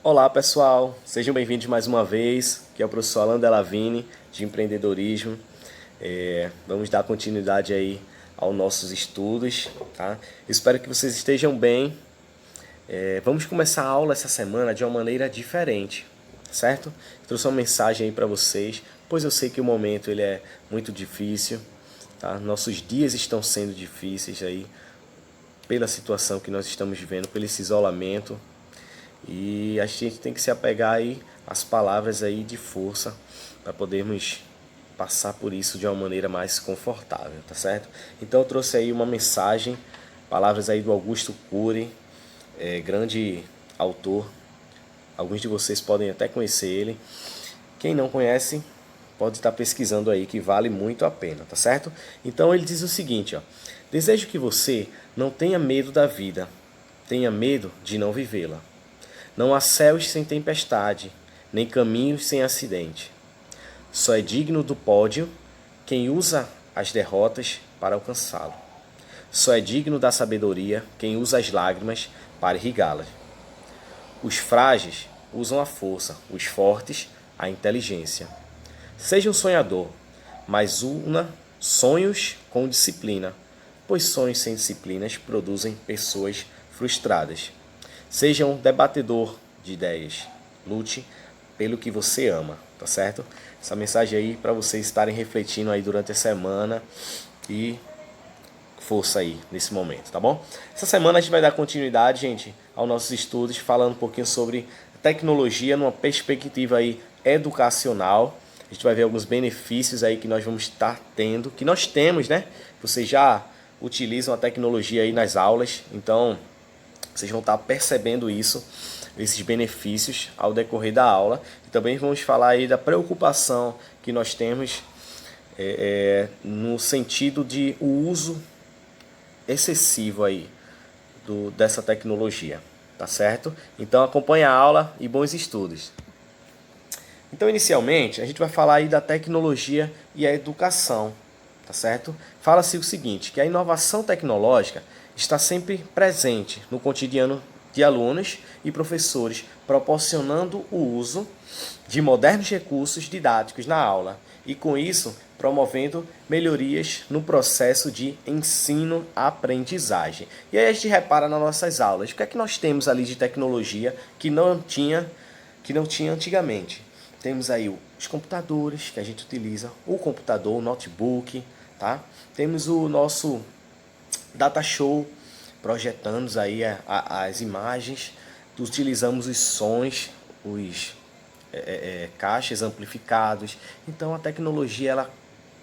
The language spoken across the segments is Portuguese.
Olá pessoal, sejam bem-vindos mais uma vez, que é o professor Alan Delavine, de empreendedorismo. Vamos dar continuidade aí aos nossos estudos, tá? Espero que vocês estejam bem. Vamos começar a aula essa semana de uma maneira diferente, certo? Trouxe uma mensagem aí para vocês, pois eu sei que o momento ele é muito difícil, tá? Nossos dias estão sendo difíceis aí pela situação que nós estamos vivendo, pelo esse isolamento. E a gente tem que se apegar aí às palavras aí de força para podermos passar por isso de uma maneira mais confortável, tá certo? Então eu trouxe aí uma mensagem, palavras aí do Augusto Cury, grande autor. Alguns de vocês podem até conhecer ele. Quem não conhece, pode estar pesquisando aí, que vale muito a pena, tá certo? Então ele diz o seguinte, ó: desejo que você não tenha medo da vida, tenha medo de não vivê-la. Não há céus sem tempestade, nem caminhos sem acidente. Só é digno do pódio quem usa as derrotas para alcançá-lo. Só é digno da sabedoria quem usa as lágrimas para irrigá-las. Os frágeis usam a força, os fortes a inteligência. Seja um sonhador, mas una sonhos com disciplina, pois sonhos sem disciplinas produzem pessoas frustradas. Seja um debatedor de ideias. Lute pelo que você ama, tá certo? Essa mensagem aí para vocês estarem refletindo aí durante a semana e força aí nesse momento, tá bom? Essa semana a gente vai dar continuidade, gente, aos nossos estudos, falando um pouquinho sobre tecnologia numa perspectiva aí educacional. A gente vai ver alguns benefícios aí que nós vamos estar tendo, que nós temos, né? Vocês já utilizam a tecnologia aí nas aulas, então vocês vão estar percebendo isso, esses benefícios ao decorrer da aula. E também vamos falar aí da preocupação que nós temos no sentido de o uso excessivo aí dessa tecnologia, tá certo? Então acompanhe a aula e bons estudos. Então inicialmente a gente vai falar aí da tecnologia e a educação, tá certo? Fala-se o seguinte, que a inovação tecnológica está sempre presente no cotidiano de alunos e professores, proporcionando o uso de modernos recursos didáticos na aula e, com isso, promovendo melhorias no processo de ensino-aprendizagem. E aí a gente repara nas nossas aulas, o que é que nós temos ali de tecnologia que não tinha antigamente? Temos aí os computadores que a gente utiliza, o computador, o notebook, tá? Temos o nosso data show, projetamos aí as imagens, utilizamos os sons, os caixas amplificados. Então a tecnologia, ela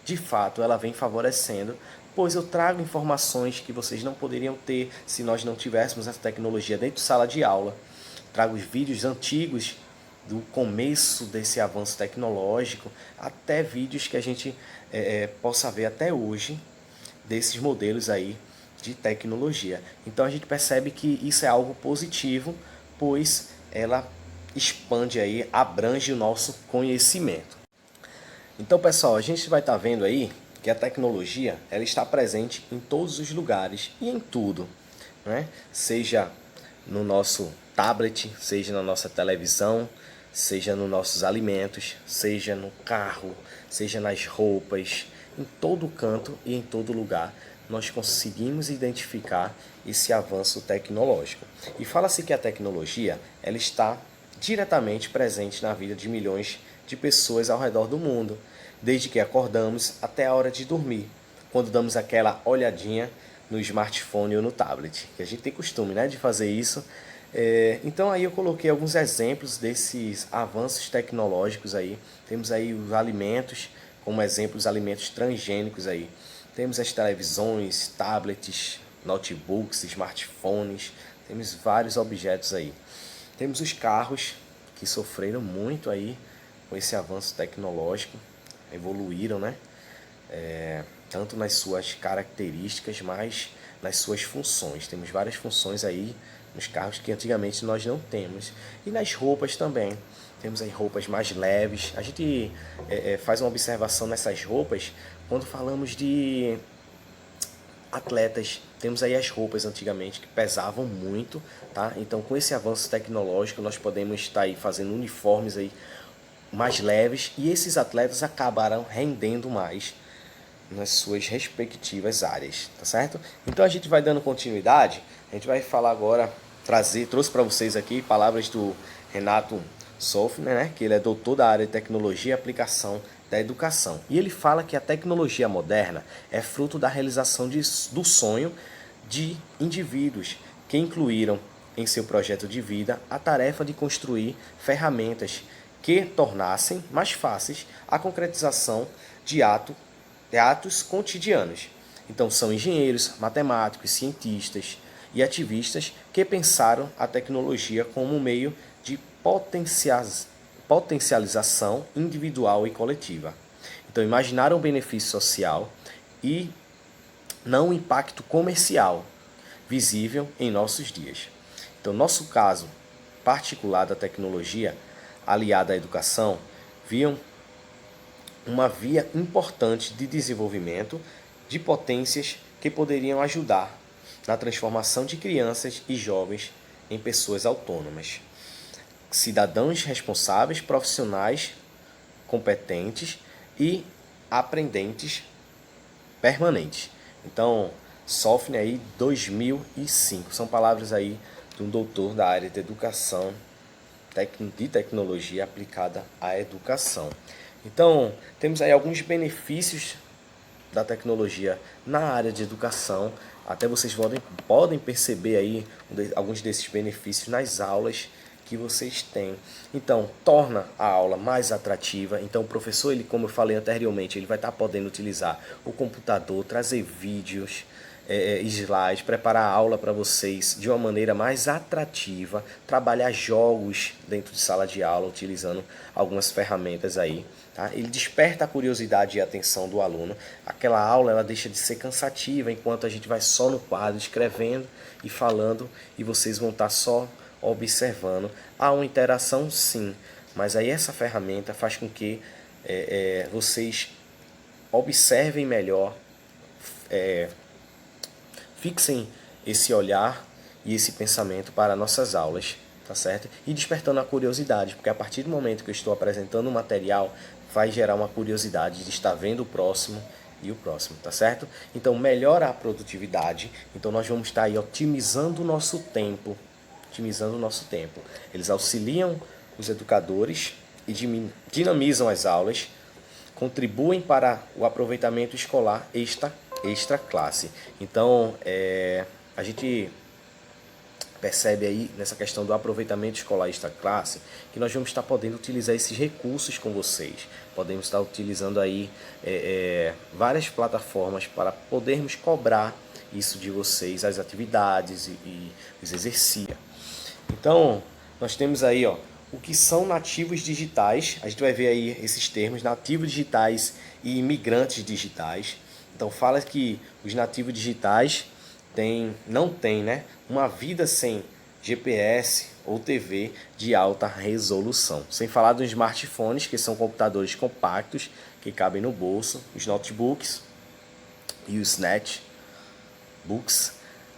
de fato, ela vem favorecendo, pois eu trago informações que vocês não poderiam ter se nós não tivéssemos essa tecnologia dentro de sala de aula. Trago os vídeos antigos do começo desse avanço tecnológico, até vídeos que a gente possa ver até hoje, desses modelos aí de tecnologia. Então a gente percebe que isso é algo positivo, pois ela expande aí, abrange o nosso conhecimento. Então, pessoal, a gente vai estar vendo aí que a tecnologia, ela está presente em todos os lugares e em tudo, né? Seja no nosso tablet, seja na nossa televisão, seja nos nossos alimentos, seja no carro, seja nas roupas, em todo canto e em todo lugar nós conseguimos identificar esse avanço tecnológico. E fala-se que a tecnologia, ela está diretamente presente na vida de milhões de pessoas ao redor do mundo, desde que acordamos até a hora de dormir, quando damos aquela olhadinha no smartphone ou no tablet, que a gente tem costume, né, de fazer isso. Então aí eu coloquei alguns exemplos desses avanços tecnológicos aí. Temos aí os alimentos, como exemplo os alimentos transgênicos aí. Temos as televisões, tablets, notebooks, smartphones, temos vários objetos aí. Temos os carros, que sofreram muito aí com esse avanço tecnológico, evoluíram, né? Tanto nas suas características, mas nas suas funções. Temos várias funções aí nos carros que antigamente nós não temos. E nas roupas também. Temos aí roupas mais leves. A gente faz uma observação nessas roupas quando falamos de atletas Temos aí as roupas antigamente que pesavam muito, tá? Então com esse avanço tecnológico nós podemos estar aí fazendo uniformes aí mais leves e esses atletas acabaram rendendo mais nas suas respectivas áreas, tá certo? Então a gente vai dando continuidade, a gente vai falar agora, trouxe para vocês aqui palavras do Renato Sofner, né, que ele é doutor da área de tecnologia e aplicação da educação. E ele fala que a tecnologia moderna é fruto da realização do sonho de indivíduos que incluíram em seu projeto de vida a tarefa de construir ferramentas que tornassem mais fáceis a concretização de atos cotidianos. Então são engenheiros, matemáticos, cientistas e ativistas que pensaram a tecnologia como um meio de potencialização individual e coletiva. Então imaginaram o benefício social e não o impacto comercial visível em nossos dias. Então nosso caso particular da tecnologia aliada à educação viam uma via importante de desenvolvimento de potências que poderiam ajudar na transformação de crianças e jovens em pessoas autônomas, cidadãos responsáveis, profissionais competentes e aprendentes permanentes. Então, Sofner aí 2005, são palavras aí de um doutor da área de educação, de tecnologia aplicada à educação. Então, temos aí alguns benefícios da tecnologia na área de educação. Até vocês podem perceber aí alguns desses benefícios nas aulas que vocês têm. Então, torna a aula mais atrativa. Então, o professor, ele, como eu falei anteriormente, ele vai estar podendo utilizar o computador, trazer vídeos, slides, preparar a aula para vocês de uma maneira mais atrativa, trabalhar jogos dentro de sala de aula, utilizando algumas ferramentas aí. Tá? Ele desperta a curiosidade e a atenção do aluno. Aquela aula ela deixa de ser cansativa, enquanto a gente vai só no quadro, escrevendo e falando, e vocês vão estar só observando. Há uma interação sim, mas aí essa ferramenta faz com que vocês observem melhor, fixem esse olhar e esse pensamento para nossas aulas, tá certo? E despertando a curiosidade, porque a partir do momento que eu estou apresentando o material, vai gerar uma curiosidade de estar vendo o próximo e o próximo, tá certo? Então melhora a produtividade, então nós vamos estar aí otimizando o nosso tempo, Eles auxiliam os educadores e dinamizam as aulas, contribuem para o aproveitamento escolar extra classe. Então, a gente percebe aí nessa questão do aproveitamento escolar extra classe que nós vamos estar podendo utilizar esses recursos com vocês. Podemos estar utilizando aí várias plataformas para podermos cobrar isso de vocês, as atividades e os exercícios. Então, nós temos aí, ó, o que são nativos digitais. A gente vai ver aí esses termos, nativos digitais e imigrantes digitais. Então, fala que os nativos digitais não têm, né, uma vida sem GPS ou TV de alta resolução. Sem falar dos smartphones, que são computadores compactos que cabem no bolso, os notebooks e os netbooks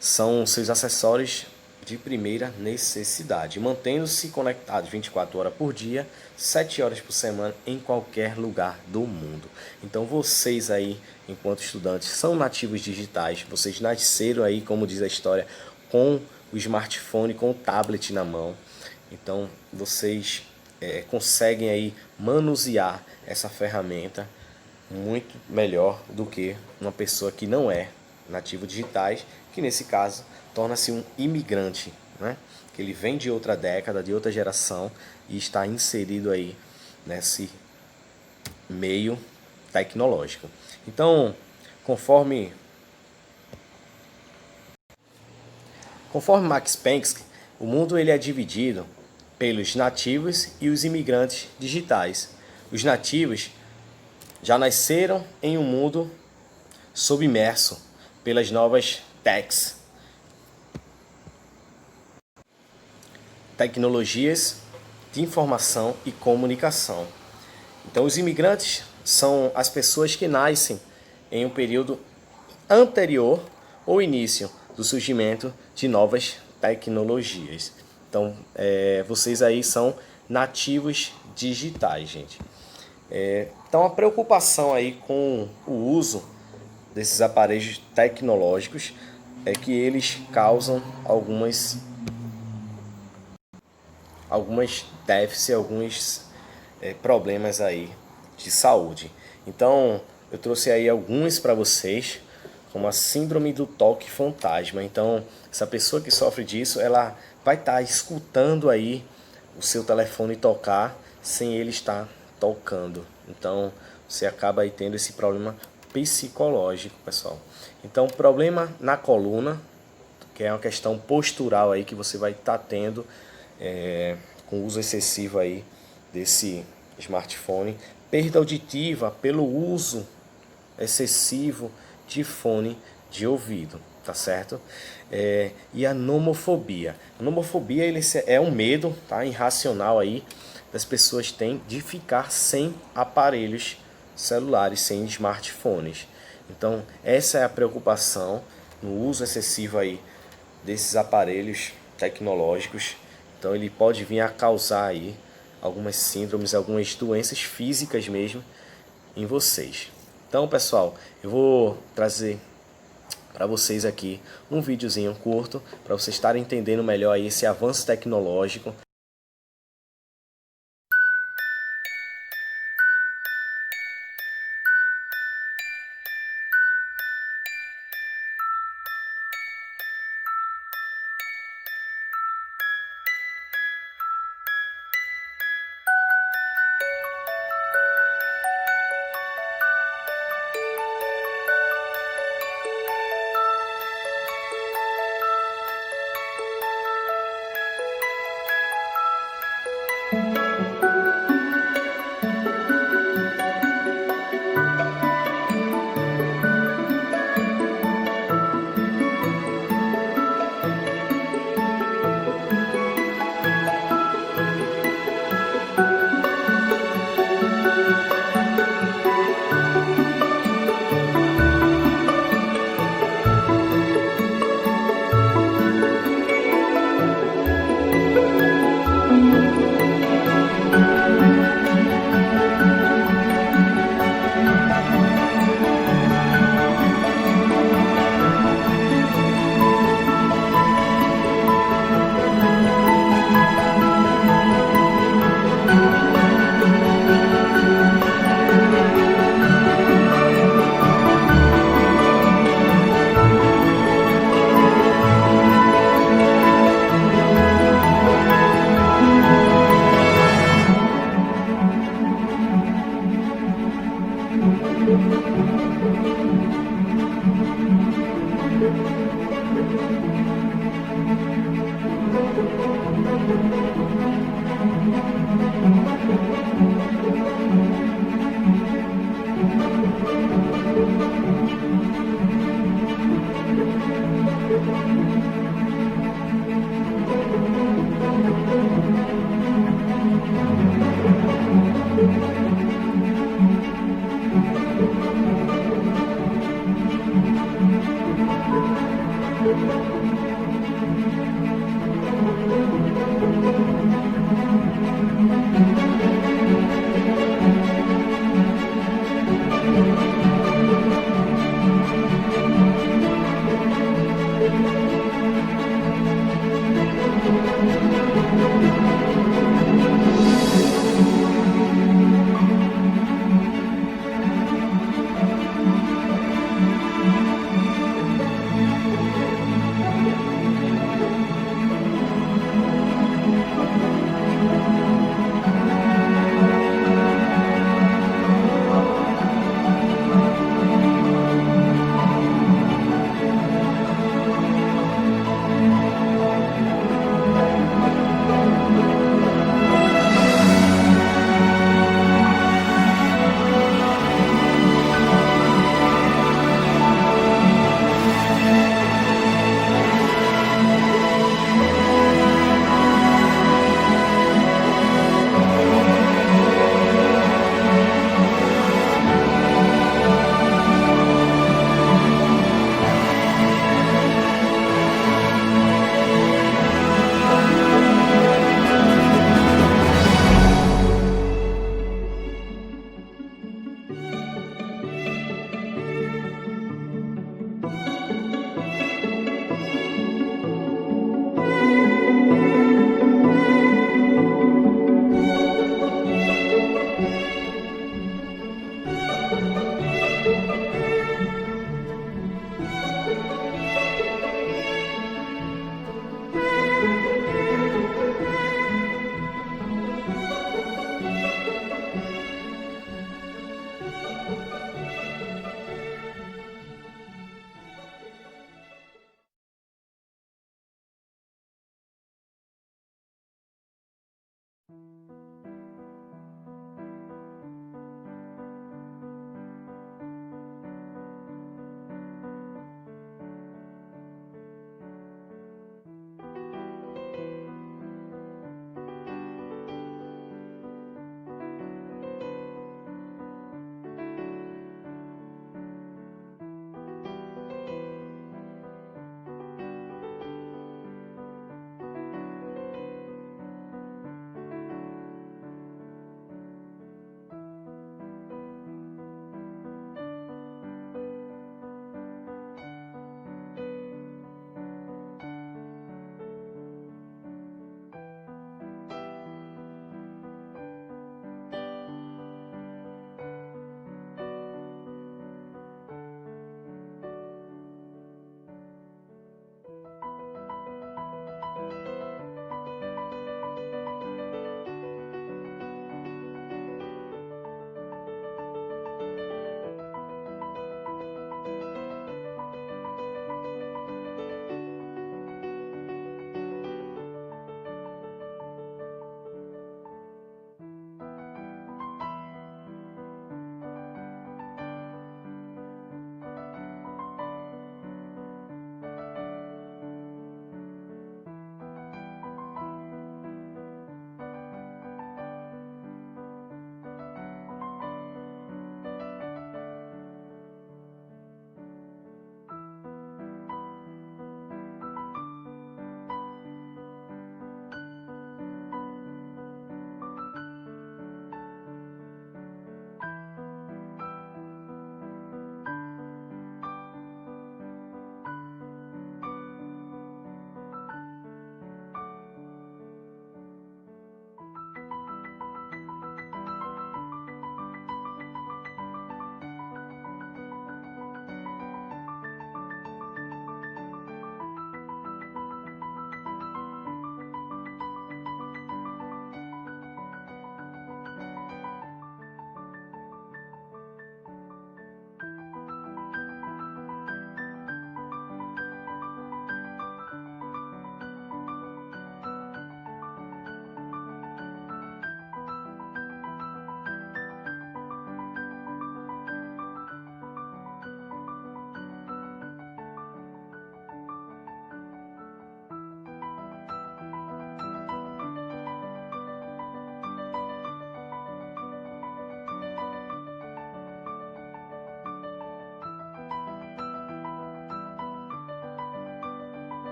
são seus acessórios de primeira necessidade, mantendo-se conectados 24 horas por dia, 7 horas por semana, em qualquer lugar do mundo. Então vocês aí, enquanto estudantes, são nativos digitais, vocês nasceram aí, como diz a história, com o smartphone, com o tablet na mão. Então vocês conseguem aí manusear essa ferramenta muito melhor do que uma pessoa que não é nativo digitais, que nesse caso torna-se um imigrante, né? Que ele vem de outra década, de outra geração e está inserido aí nesse meio tecnológico. Então, conforme Max Pensky, o mundo ele é dividido pelos nativos e os imigrantes digitais. Os nativos já nasceram em um mundo submerso pelas novas tecnologias de informação e comunicação. Então, os imigrantes são as pessoas que nascem em um período anterior ou início do surgimento de novas tecnologias. Então, vocês aí são nativos digitais, gente. Então, a preocupação aí com o uso desses aparelhos tecnológicos é que eles causam algumas déficits, alguns problemas aí de saúde. Então, eu trouxe aí alguns para vocês, como a síndrome do toque fantasma. Então, essa pessoa que sofre disso, ela vai estar escutando aí o seu telefone tocar sem ele estar tocando. Então, você acaba aí tendo esse problema psicológico, pessoal. Então, problema na coluna, que é uma questão postural aí que você vai estar tendo com o uso excessivo aí desse smartphone. Perda auditiva pelo uso excessivo de fone de ouvido, tá certo? E a nomofobia. A nomofobia ele é um medo, tá, irracional aí das pessoas têm de ficar sem aparelhos celulares, sem smartphones. Então essa é a preocupação no uso excessivo aí desses aparelhos tecnológicos. Então ele pode vir a causar aí algumas síndromes, algumas doenças físicas mesmo em vocês. Então, pessoal, eu vou trazer para vocês aqui um videozinho curto para vocês estarem entendendo melhor aí esse avanço tecnológico.